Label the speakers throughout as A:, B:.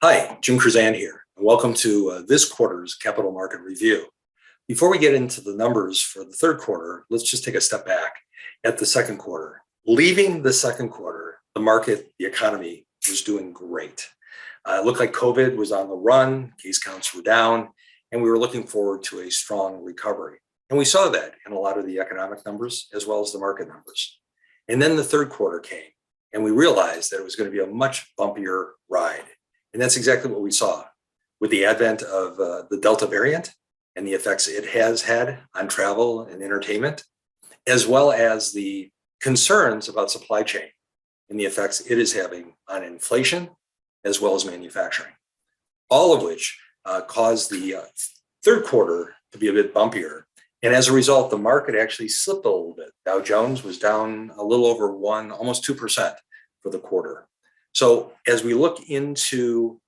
A: Hi, Jim Kruzan here, and welcome to this quarter's Capital Market Review. Before we get into the numbers for the third quarter, let's just take a step back at the second quarter. Leaving the second quarter, the market, the economy was doing great. It looked like COVID was on the run, case counts were down, and we were looking forward to a strong recovery. And we saw that in a lot of the economic numbers as well as the market numbers. And then the third quarter came, and we realized that it was going to be a much bumpier ride. And that's exactly what we saw with the advent of the Delta variant and the effects it has had on travel and entertainment, as well as the concerns about supply chain and the effects it is having on inflation, as well as manufacturing. All of which caused the third quarter to be a bit bumpier. And as a result, the market actually slipped a little bit. Dow Jones was down a little over almost 2% for the quarter. So as we look into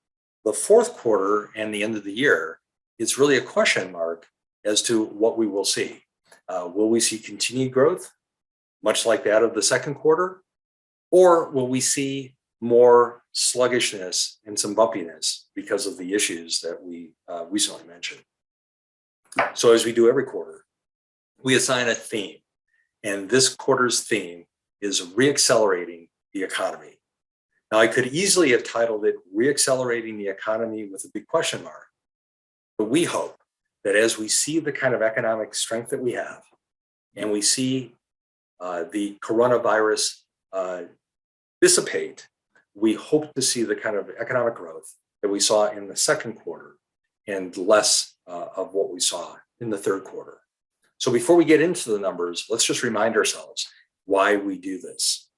A: the fourth quarter and the end of the year, it's really a question mark as to what we will see. Will we see continued growth, much like that of the second quarter? Or will we see more sluggishness and some bumpiness because of the issues that we recently mentioned? So as we do every quarter, we assign a theme. And this quarter's theme is reaccelerating the economy. Now, I could easily have titled it Reaccelerating the Economy with a big question mark, but we hope that as we see the kind of economic strength that we have, and we see the coronavirus dissipate, we hope to see the kind of economic growth that we saw in the second quarter and less of what we saw in the third quarter. So before we get into the numbers, let's just remind ourselves why we do this.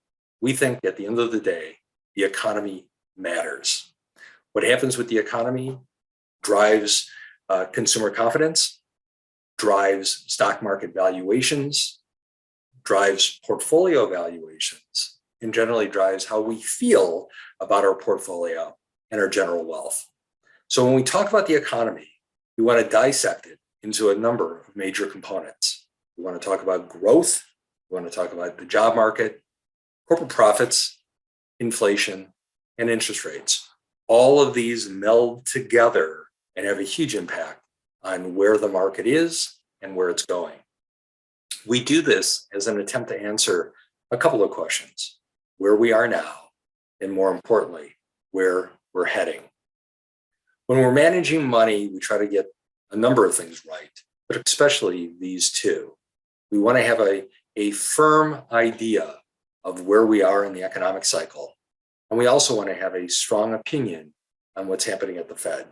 A: We think at the end of the day, the economy matters. What happens with the economy drives consumer confidence, drives stock market valuations, drives portfolio valuations, and generally drives how we feel about our portfolio and our general wealth. So when we talk about the economy, we want to dissect it into a number of major components. We want to talk about growth. We want to talk about the job market, corporate profits, inflation, and interest rates. All of these meld together and have a huge impact on where the market is and where it's going. We do this as an attempt to answer a couple of questions: where we are now, and more importantly, where we're heading. When we're managing money, we try to get a number of things right, but especially these two. We want to have a firm idea of where we are in the economic cycle. And we also want to have a strong opinion on what's happening at the Fed.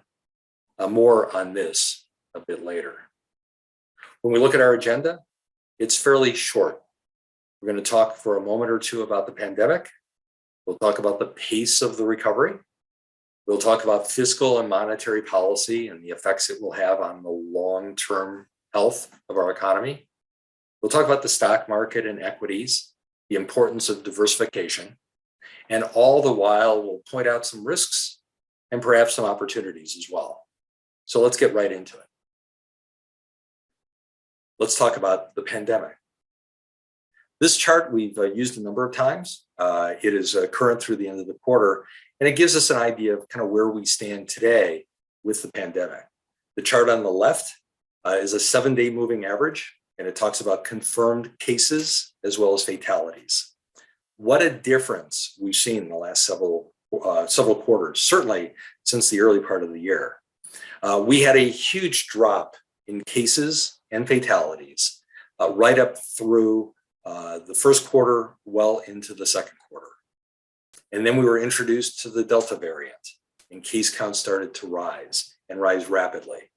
A: More on this a bit later. When we look at our agenda, it's fairly short. We're going to talk for a moment or two about the pandemic. We'll talk about the pace of the recovery. We'll talk about fiscal and monetary policy and the effects it will have on the long-term health of our economy. We'll talk about the stock market and equities, the importance of diversification, and all the while we'll point out some risks and perhaps some opportunities as well. So let's get right into it. Let's talk about the pandemic. This chart we've used a number of times. It is current through the end of the quarter, and it gives us an idea of kind of where we stand today with the pandemic. The chart on the left is a 7-day moving average, and it talks about confirmed cases as well as fatalities. What a difference we've seen in the last several quarters, certainly since the early part of the year. We had a huge drop in cases and fatalities right up through the first quarter, well into the second quarter. And then we were introduced to the Delta variant, and case counts started to rise and rise rapidly.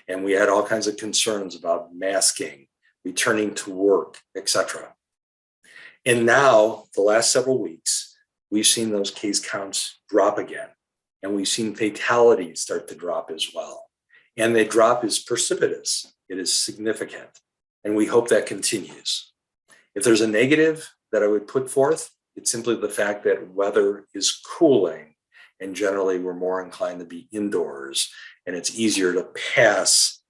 A: And we had all kinds of concerns about masking, returning to work, etc. And now, the last several weeks, we've seen those case counts drop again, and we've seen fatalities start to drop as well. And the drop is precipitous. It is significant, and we hope that continues. If there's a negative that I would put forth, it's simply the fact that weather is cooling, and generally we're more inclined to be indoors, and it's easier to pass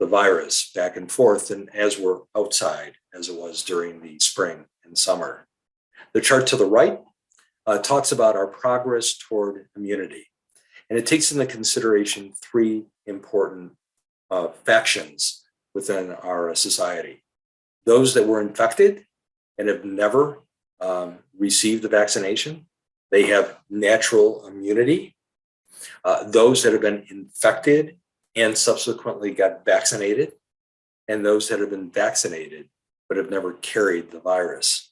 A: the virus back and forth than as we're outside, as it was during the spring and summer. The chart to the right talks about our progress toward immunity. And it takes into consideration three important factions within our society. Those that were infected and have never received the vaccination, they have natural immunity. Those that have been infected and subsequently got vaccinated, and those that have been vaccinated but have never carried the virus.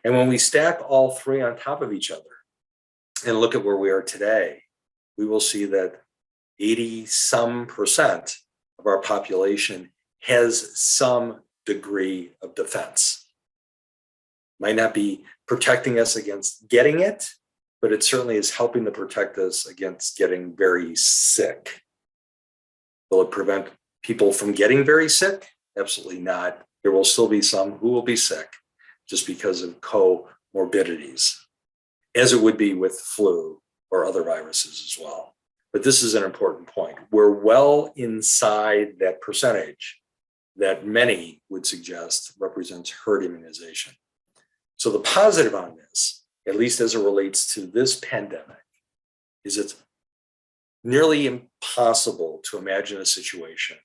A: And when we stack all three on top of each other and look at where we are today, we will see that 80% of our population has some degree of defense. Might not be protecting us against getting it, but it certainly is helping to protect us against getting very sick. Will it prevent people from getting very sick? Absolutely not. There will still be some who will be sick just because of comorbidities, as it would be with flu or other viruses as well. But this is an important point. We're well inside that percentage that many would suggest represents herd immunization. So the positive on this, at least as it relates to this pandemic, is it's nearly impossible to imagine a situation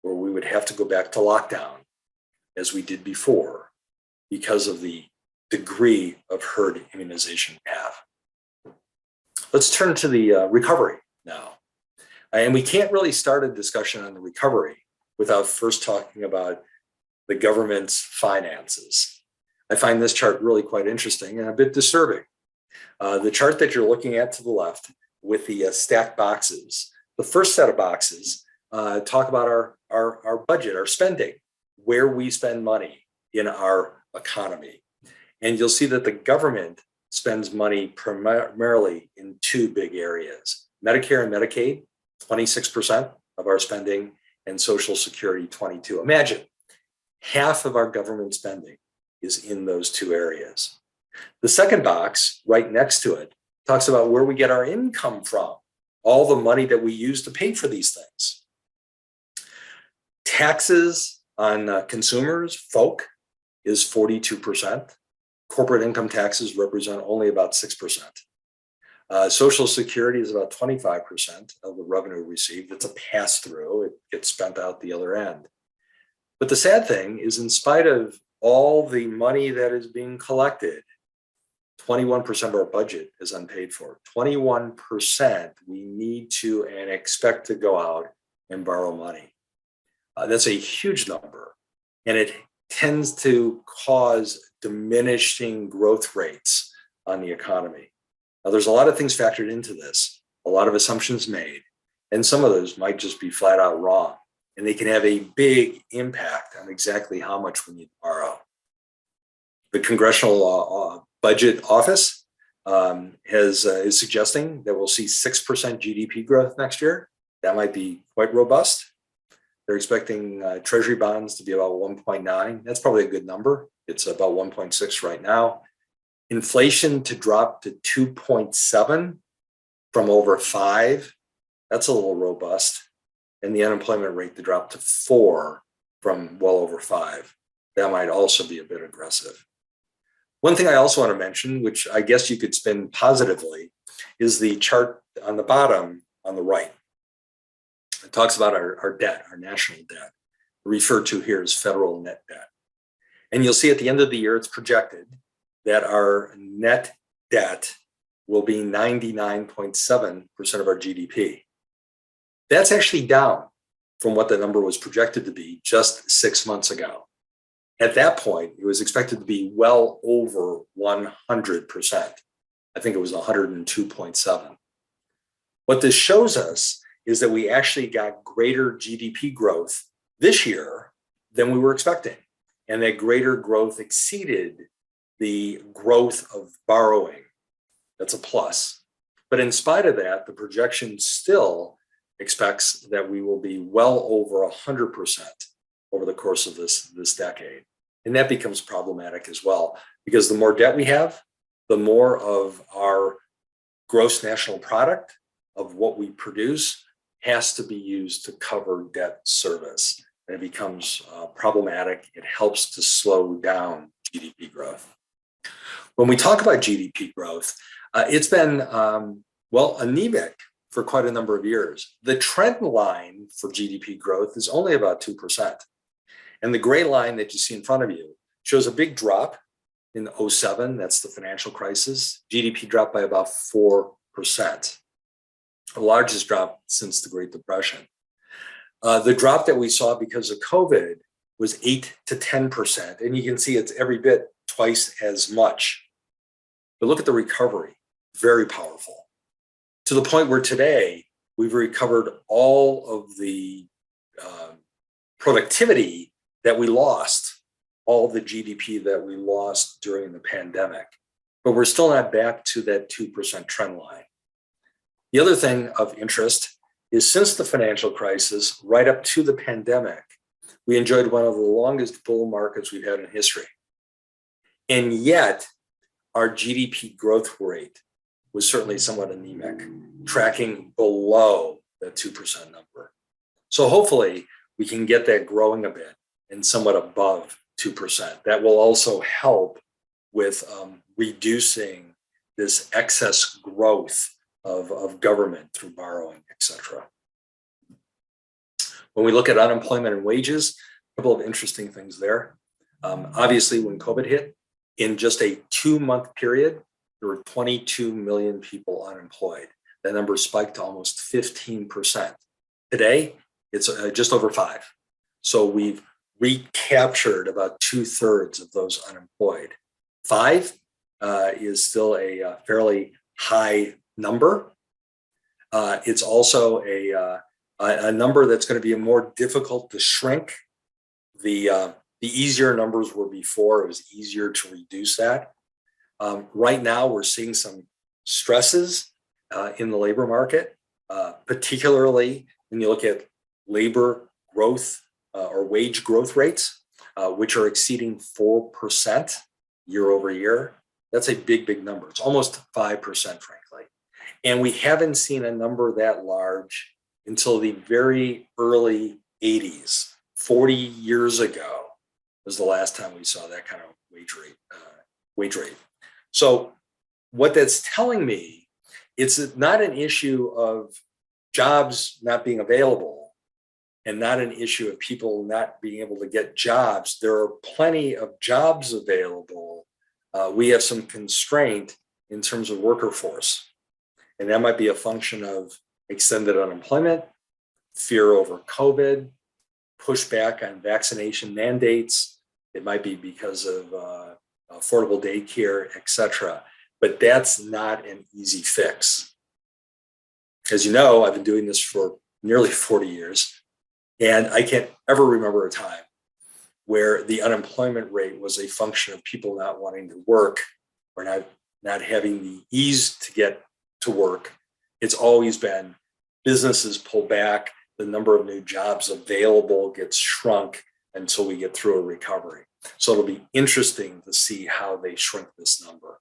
A: where we would have to go back to lockdown as we did before because of the degree of herd immunization we have. Let's turn to the recovery now. And we can't really start a discussion on the recovery without first talking about the government's finances. I find this chart really quite interesting and a bit disturbing. The chart that you're looking at to the left with the stacked boxes, the first set of boxes talk about our budget, our spending, where we spend money in our economy. And you'll see that the government spends money primarily in two big areas: Medicare and Medicaid, 26% of our spending, and Social Security, 22%. Imagine half of our government spending is in those two areas. The second box right next to it talks about where we get our income from, all the money that we use to pay for these things. Taxes on consumers, folk, is 42%. Corporate income taxes represent only about 6%. Social Security is about 25% of the revenue received. It's a pass-through. It gets spent out the other end. But the sad thing is, in spite of all the money that is being collected, 21% of our budget is unpaid for. 21% we need to and expect to go out and borrow money. That's a huge number, and it tends to cause diminishing growth rates on the economy. Now, there's a lot of things factored into this, a lot of assumptions made, and some of those might just be flat out wrong, and they can have a big impact on exactly how much we need to borrow. The Congressional Budget Office is suggesting that we'll see 6% GDP growth next year. That might be quite robust. They're expecting Treasury bonds to be about 1.9. That's probably a good number. It's about 1.6 right now. Inflation to drop to 2.7 from over 5. That's a little robust. And the unemployment rate to drop to 4 from well over 5. That might also be a bit aggressive. One thing I also want to mention, which I guess you could spin positively, is the chart on the bottom on the right. It talks about our debt, our national debt, referred to here as federal net debt. And you'll see at the end of the year, it's projected that our net debt will be 99.7% of our GDP. That's actually down from what the number was projected to be just 6 months ago. At that point, it was expected to be well over 100%. I think it was 102.7. What this shows us is that we actually got greater GDP growth this year than we were expecting. And that greater growth exceeded the growth of borrowing. That's a plus. But in spite of that, the projection still expects that we will be well over 100% over the course of this decade. And that becomes problematic as well, because the more debt we have, the more of our gross national product of what we produce has to be used to cover debt service. And it becomes problematic. It helps to slow down GDP growth. When we talk about GDP growth, it's been, anemic for quite a number of years. The trend line for GDP growth is only about 2%. And the gray line that you see in front of you shows a big drop in '07. That's the financial crisis. GDP dropped by about 4%, the largest drop since the Great Depression. The drop that we saw because of COVID was 8 to 10%. And you can see it's every bit twice as much. But look at the recovery, very powerful. To the point where today we've recovered all of the productivity that we lost, all the GDP that we lost during the pandemic. But we're still not back to that 2% trend line. The other thing of interest is since the financial crisis, right up to the pandemic, we enjoyed one of the longest bull markets we've had in history. And yet, our GDP growth rate was certainly somewhat anemic, tracking below the 2% number. So hopefully, we can get that growing a bit and somewhat above 2%. That will also help with reducing this excess growth of government through borrowing, et cetera. When we look at unemployment and wages, a couple of interesting things there. Obviously, when COVID hit, in just a 2-month period, there were 22 million people unemployed. That number spiked to almost 15%. Today, it's just over 5. So we've recaptured about 2/3 of those unemployed. 5 is still a fairly high number. It's also a number that's going to be more difficult to shrink. The easier numbers were before. It was easier to reduce that. Right now, we're seeing some stresses in the labor market, particularly when you look at labor growth or wage growth rates, which are exceeding 4% year over year. That's a big, big number. It's almost 5%, frankly. And we haven't seen a number that large until the very early 80s. 40 years ago was the last time we saw that kind of wage rate. So what that's telling me, it's not an issue of jobs not being available and not an issue of people not being able to get jobs. There are plenty of jobs available. We have some constraint in terms of worker force. And that might be a function of extended unemployment, fear over COVID, pushback on vaccination mandates. It might be because of affordable daycare, et cetera. But that's not an easy fix. As you know, I've been doing this for nearly 40 years, and I can't ever remember a time where the unemployment rate was a function of people not wanting to work or not having the ease to get to work. It's always been businesses pull back, the number of new jobs available gets shrunk until we get through a recovery. So it'll be interesting to see how they shrink this number.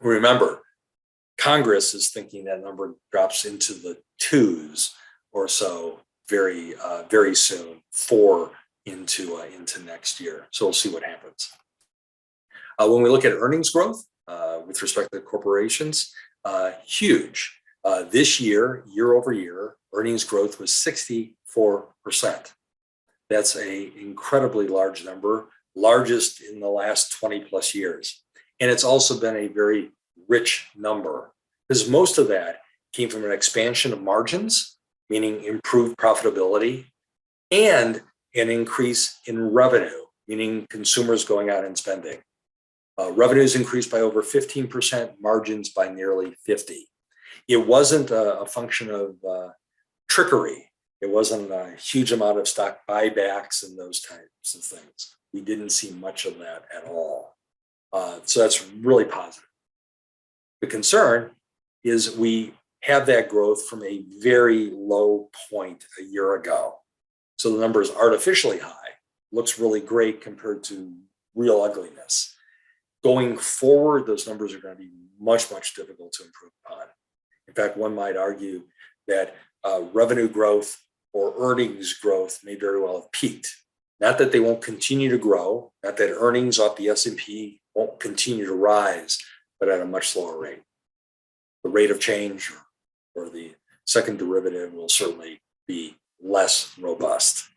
A: Remember, Congress is thinking that number drops into the 2s or so very soon, 4 into next year. So we'll see what happens. When we look at earnings growth with respect to corporations, huge. This year, year over year, earnings growth was 64%. That's an incredibly large number, largest in the last 20 plus years. And it's also been a very rich number because most of that came from an expansion of margins, meaning improved profitability, and an increase in revenue, meaning consumers going out and spending. Revenues increased by over 15%, margins by nearly 50%. It wasn't a function of trickery. It wasn't a huge amount of stock buybacks and those types of things. We didn't see much of that at all. So that's really positive. The concern is we have that growth from a very low point a year ago. So the number is artificially high, looks really great compared to real ugliness. Going forward, those numbers are going to be much, much difficult to improve upon. In fact, one might argue that revenue growth or earnings growth may very well have peaked. Not that they won't continue to grow, not that earnings off the S&P won't continue to rise, but at a much slower rate. The rate of change, or the second derivative will certainly be less robust.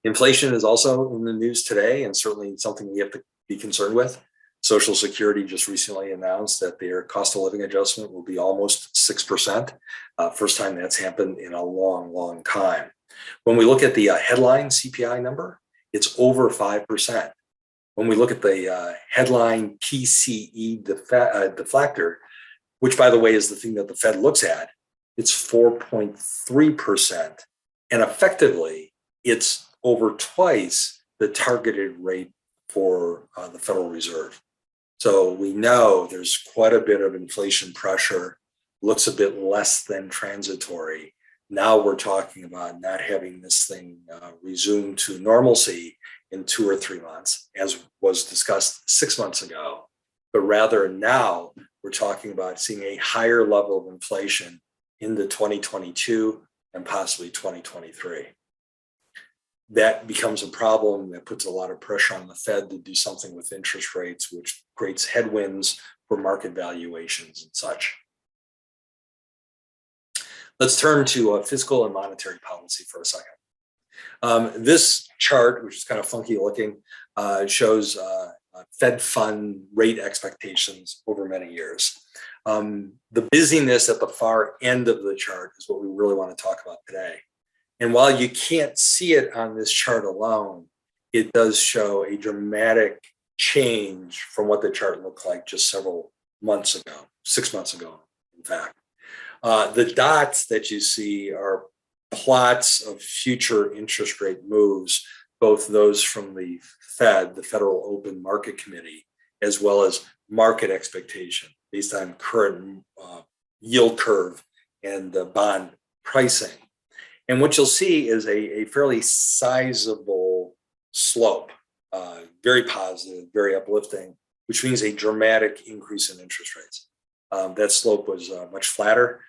A: Inflation is also in the news today, and certainly something we have to be concerned with. Social Security just recently announced that their cost of living adjustment will be almost 6%. First time that's happened in a long, long time. When we look at the headline CPI number, it's over 5%. When we look at the headline PCE deflator, which by the way is the thing that the Fed looks at, it's 4.3%. And effectively, it's over twice the targeted rate for the Federal Reserve. So we know there's quite a bit of inflation pressure, looks a bit less than transitory. Now we're talking about not having this thing resume to normalcy in 2 or 3 months, as was discussed 6 months ago, but rather now we're talking about seeing a higher level of inflation into 2022 and possibly 2023. That becomes a problem that puts a lot of pressure on the Fed to do something with interest rates, which creates headwinds for market valuations and such. Let's turn to fiscal and monetary policy for a second. This chart, which is kind of funky looking, shows Fed fund rate expectations over many years. The busyness at the far end of the chart is what we really want to talk about today. And while you can't see it on this chart alone, it does show a dramatic change from what the chart looked like just several months ago, 6 months ago, in fact. The dots that you see are plots of future interest rate moves, both those from the Fed, the Federal Open Market Committee, as well as market expectation based on current yield curve and bond pricing. And what you'll see is a fairly sizable slope, very positive, very uplifting, which means a dramatic increase in interest rates. That slope was much flatter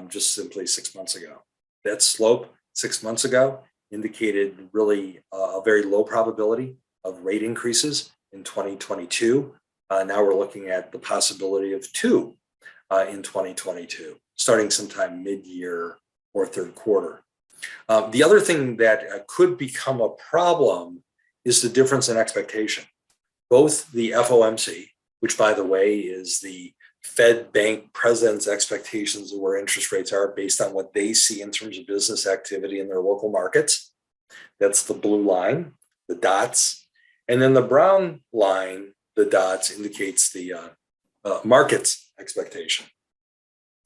A: just simply 6 months ago. That slope 6 months ago indicated really a very low probability of rate increases in 2022. Now we're looking at the possibility of 2 in 2022, starting sometime mid-year or third quarter. The other thing that could become a problem is the difference in expectation. Both the FOMC, which by the way is the Fed bank president's expectations of where interest rates are based on what they see in terms of business activity in their local markets. That's the blue line, the dots. And then the brown line, the dots, indicates the market's expectation.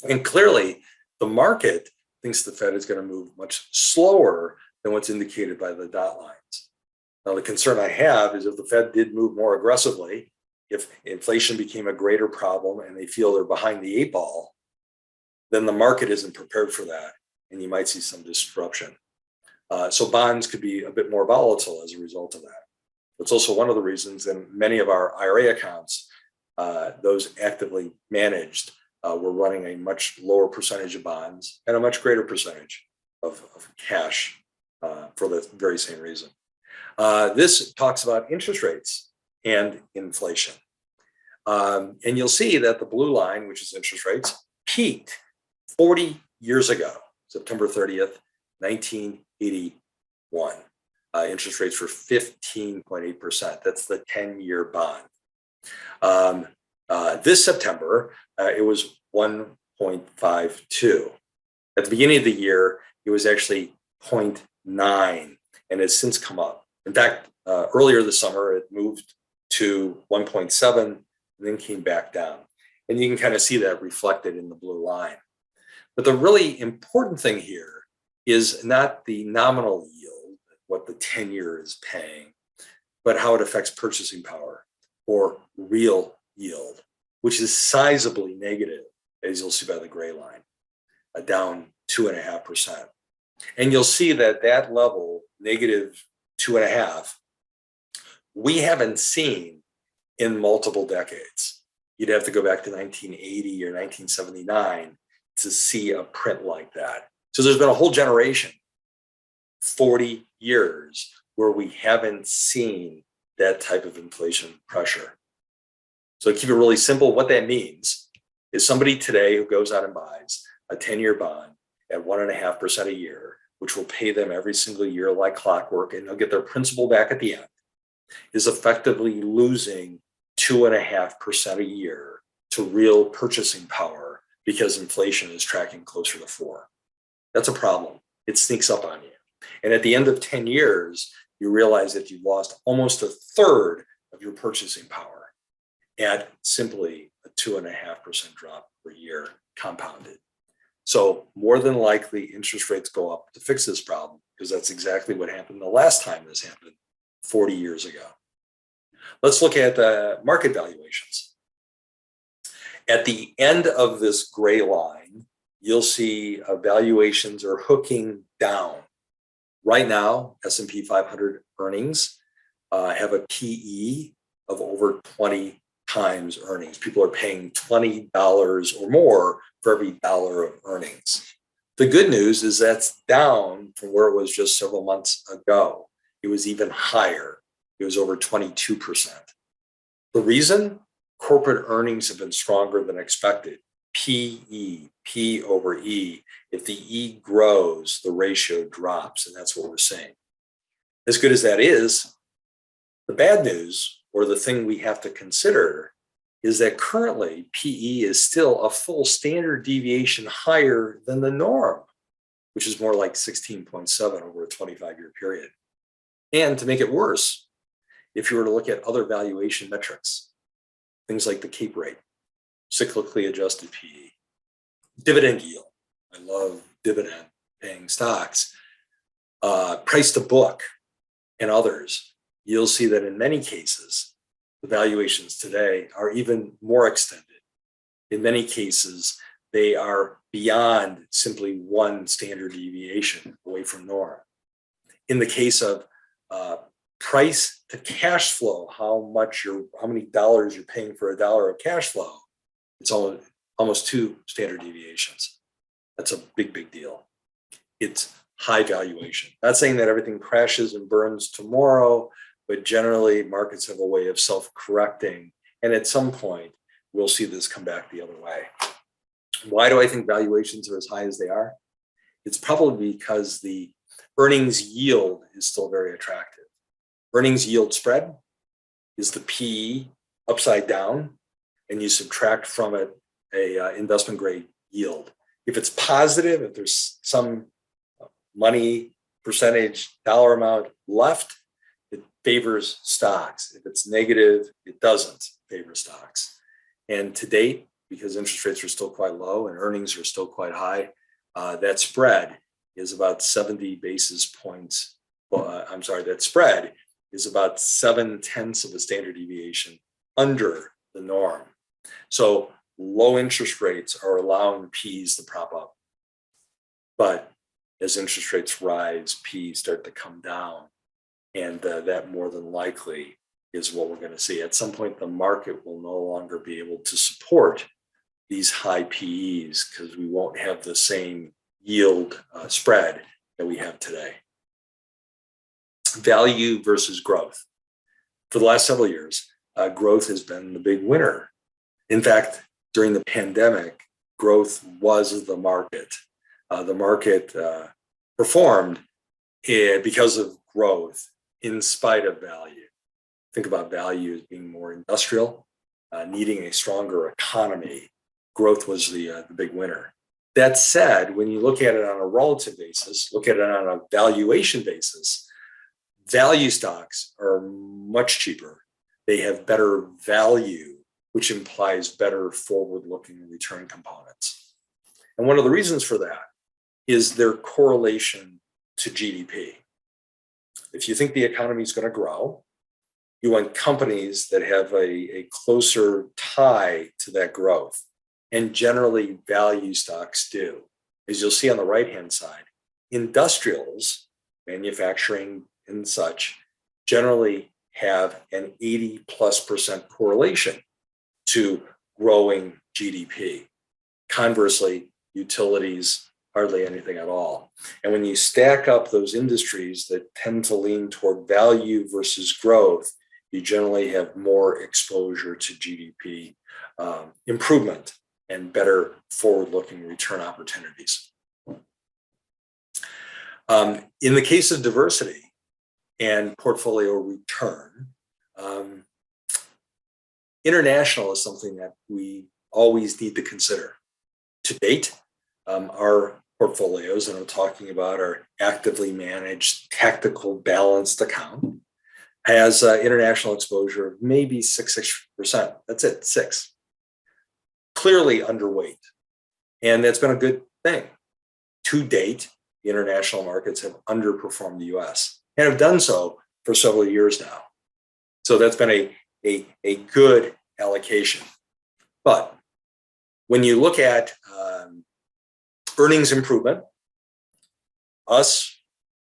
A: And clearly, the market thinks the Fed is going to move much slower than what's indicated by the dot lines. Now, the concern I have is if the Fed did move more aggressively, if inflation became a greater problem and they feel they're behind the 8 ball, then the market isn't prepared for that, and you might see some disruption. So bonds could be a bit more volatile as a result of that. It's also one of the reasons that many of our IRA accounts, those actively managed, we're running a much lower percentage of bonds and a much greater percentage of cash for the very same reason. This talks about interest rates and inflation. And you'll see that the blue line, which is interest rates, peaked 40 years ago, September 30th, 1981. Interest rates were 15.8%. That's the 10-year bond. This September, it was 1.52. At the beginning of the year, it was actually 0.9 and has since come up. In fact, earlier this summer, it moved to 1.7 and then came back down. And you can kind of see that reflected in the blue line. But the really important thing here is not the nominal yield, what the 10-year is paying, but how it affects purchasing power or real yield, which is sizably negative, as you'll see by the gray line, down 2.5%. And you'll see that that level, negative 2.5, we haven't seen in multiple decades. You'd have to go back to 1980 or 1979 to see a print like that. So there's been a whole generation, 40 years, where we haven't seen that type of inflation pressure. So to keep it really simple, what that means is somebody today who goes out and buys a 10-year bond at 1.5% a year, which will pay them every single year like clockwork, and they'll get their principal back at the end, is effectively losing 2.5% a year to real purchasing power because inflation is tracking closer to 4. That's a problem. It sneaks up on you. And at the end of 10 years, you realize that you've lost almost a third of your purchasing power at simply a 2.5% drop per year compounded. So more than likely, interest rates go up to fix this problem, because that's exactly what happened the last time this happened 40 years ago. Let's look at market valuations. At the end of this gray line, you'll see valuations are hooking down. Right now, S&P 500 earnings have a PE of over 20 times earnings. People are paying $20 or more for every dollar of earnings. The good news is that's down from where it was just several months ago. It was even higher. It was over 22%. The reason? Corporate earnings have been stronger than expected. PE, P over E. If the E grows, the ratio drops, and that's what we're seeing. As good as that is, the bad news, or the thing we have to consider, is that currently PE is still a full standard deviation higher than the norm, which is more like 16.7 over a 25-year period. And to make it worse, if you were to look at other valuation metrics, things like the CAPE rate, cyclically adjusted PE, dividend yield, I love dividend paying stocks, price to book, and others, you'll see that in many cases, the valuations today are even more extended. In many cases, they are beyond simply one standard deviation away from norm. In the case of price to cash flow, how many dollars you're paying for a dollar of cash flow, it's almost 2 standard deviations. That's a big, big deal. It's high valuation. Not saying that everything crashes and burns tomorrow, but generally markets have a way of self-correcting. And at some point, we'll see this come back the other way. Why do I think valuations are as high as they are? It's probably because the earnings yield is still very attractive. Earnings yield spread is the PE upside down, and you subtract from it a investment grade yield. If it's positive, if there's some money percentage dollar amount left, it favors stocks. If it's negative, it doesn't favor stocks. And to date, because interest rates are still quite low and earnings are still quite high, that spread is about 70 basis points. That spread is about 0.7 of a standard deviation under the norm. So low interest rates are allowing P's to prop up. But as interest rates rise, P's start to come down. And that more than likely is what we're going to see. At some point, the market will no longer be able to support these high PEs because we won't have the same yield spread that we have today. Value versus growth. For the last several years, growth has been the big winner. In fact, during the pandemic, growth was the market. The market performed because of growth in spite of value. Think about value as being more industrial, needing a stronger economy. Growth was the big winner. That said, when you look at it on a relative basis, look at it on a valuation basis, value stocks are much cheaper. They have better value, which implies better forward-looking return components. And one of the reasons for that is their correlation to GDP. If you think the economy is going to grow, you want companies that have a closer tie to that growth. And generally, value stocks do. As you'll see on the right-hand side, industrials, manufacturing and such, generally have an 80+% correlation to growing GDP. Conversely, utilities, hardly anything at all. And when you stack up those industries that tend to lean toward value versus growth, you generally have more exposure to GDP improvement and better forward-looking return opportunities. In the case of diversity and portfolio return, international is something that we always need to consider. To date, our portfolios, and I'm talking about our actively managed tactical balanced account, has international exposure of maybe 6%. That's it, 6. Clearly underweight. And that's been a good thing. To date, the international markets have underperformed the US and have done so for several years now. So that's been a good allocation. But when you look at earnings improvement, us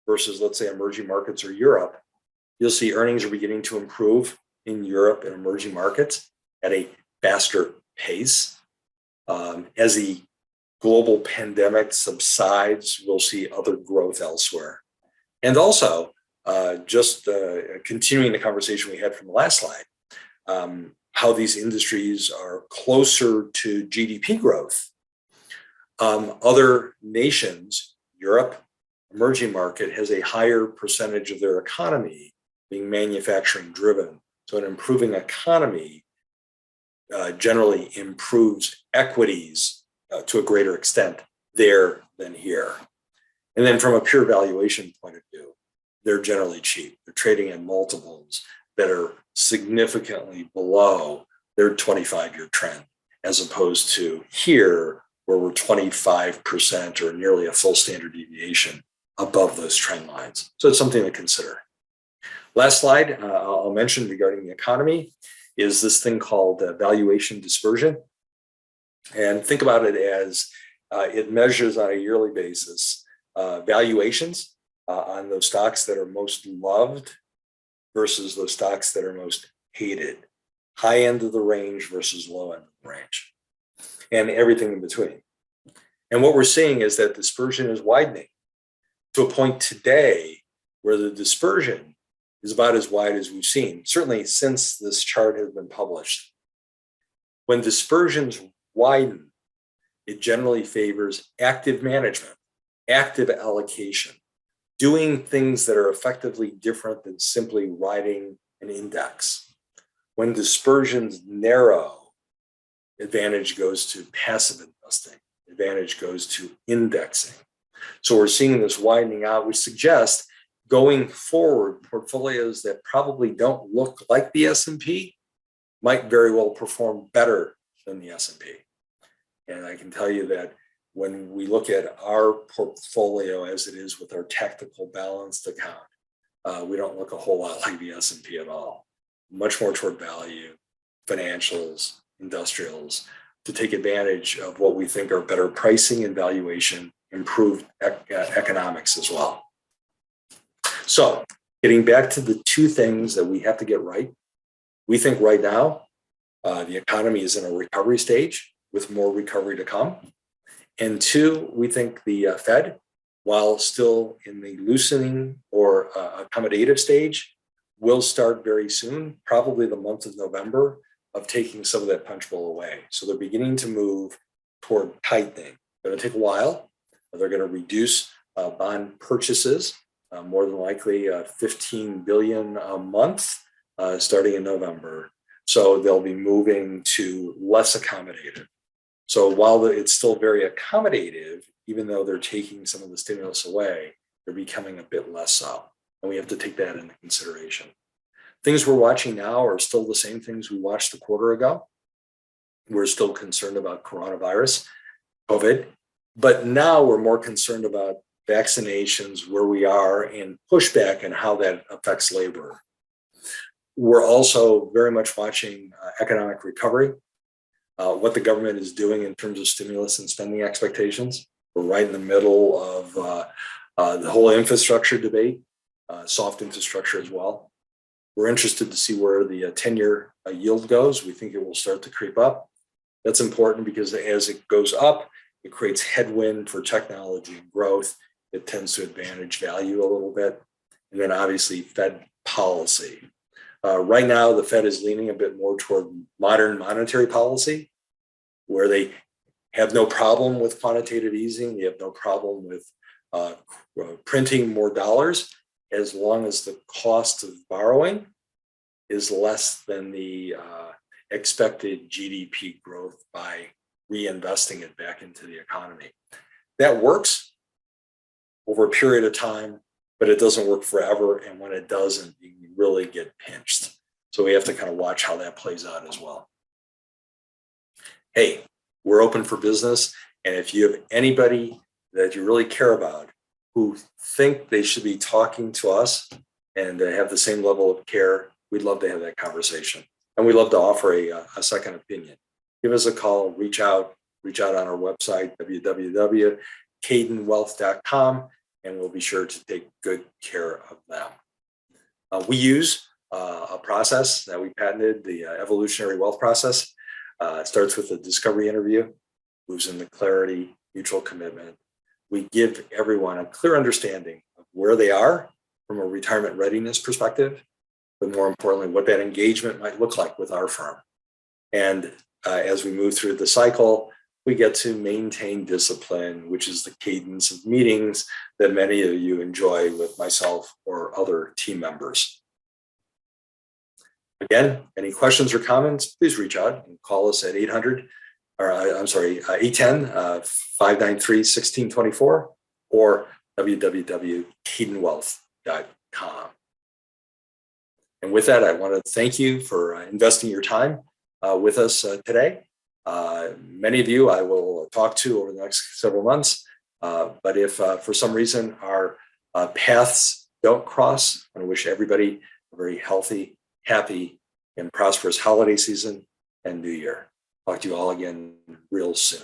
A: versus, let's say, emerging markets or Europe, you'll see earnings are beginning to improve in Europe and emerging markets at a faster pace. As the global pandemic subsides, we'll see other growth elsewhere. And also, just continuing the conversation we had from the last slide, how these industries are closer to GDP growth. Other nations, Europe, emerging market, has a higher percentage of their economy being manufacturing driven. So an improving economy generally improves equities to a greater extent there than here. And then from a pure valuation point of view, they're generally cheap. They're trading at multiples that are significantly below their 25-year trend, as opposed to here, where we're 25% or nearly a full standard deviation above those trend lines. So it's something to consider. Last slide I'll mention regarding the economy is this thing called valuation dispersion. And think about it as it measures on a yearly basis valuations on those stocks that are most loved versus those stocks that are most hated. High end of the range versus low end of the range, and everything in between. And what we're seeing is that dispersion is widening to a point today where the dispersion is about as wide as we've seen, certainly since this chart has been published. When dispersions widen, it generally favors active management, active allocation, doing things that are effectively different than simply riding an index. When dispersions narrow, advantage goes to passive investing, advantage goes to indexing. So we're seeing this widening out, which suggests going forward, portfolios that probably don't look like the S&P might very well perform better than the S&P. And I can tell you that when we look at our portfolio as it is with our tactical balanced account, we don't look a whole lot like the S&P at all. Much more toward value, financials, industrials, to take advantage of what we think are better pricing and valuation, improved economics as well. So getting back to the two things that we have to get right, we think right now the economy is in a recovery stage with more recovery to come. And two, we think the Fed, while still in the loosening or accommodative stage, will start very soon, probably the month of November, of taking some of that punch bowl away. So they're beginning to move toward tightening. It's going to take a while. They're going to reduce bond purchases, more than likely 15 billion a month, starting in November. So they'll be moving to less accommodative. So while it's still very accommodative, even though they're taking some of the stimulus away, they're becoming a bit less so. And we have to take that into consideration. Things we're watching now are still the same things we watched a quarter ago. We're still concerned about coronavirus, COVID, but now we're more concerned about vaccinations, where we are, and pushback and how that affects labor. We're also very much watching economic recovery, what the government is doing in terms of stimulus and spending expectations. We're right in the middle of the whole infrastructure debate, soft infrastructure as well. We're interested to see where the 10-year yield goes. We think it will start to creep up. That's important because as it goes up, it creates headwind for technology and growth. It tends to advantage value a little bit. And then obviously Fed policy. Right now, the Fed is leaning a bit more toward modern monetary policy, where they have no problem with quantitative easing. You have no problem with printing more dollars, as long as the cost of borrowing is less than the expected GDP growth by reinvesting it back into the economy. That works over a period of time, but it doesn't work forever. And when it doesn't, you really get pinched. So we have to kind of watch how that plays out as well. Hey, we're open for business. And if you have anybody that you really care about who think they should be talking to us and they have the same level of care, we'd love to have that conversation. And we'd love to offer a second opinion. Give us a call, reach out on our website, www.kaydanwealth.com, and we'll be sure to take good care of them. We use a process that we patented, the evolutionary wealth process. It starts with a discovery interview, moves into clarity, mutual commitment. We give everyone a clear understanding of where they are from a retirement readiness perspective, but more importantly, what that engagement might look like with our firm. And as we move through the cycle, we get to maintain discipline, which is the cadence of meetings that many of you enjoy with myself or other team members. Again, any questions or comments, please reach out and call us at 810-593-1624 or www.kaydanwealth.com. And with that, I want to thank you for investing your time with us today. Many of you I will talk to over the next several months, but if for some reason our paths don't cross, I want to wish everybody a very healthy, happy, and prosperous holiday season and new year. Talk to you all again real soon.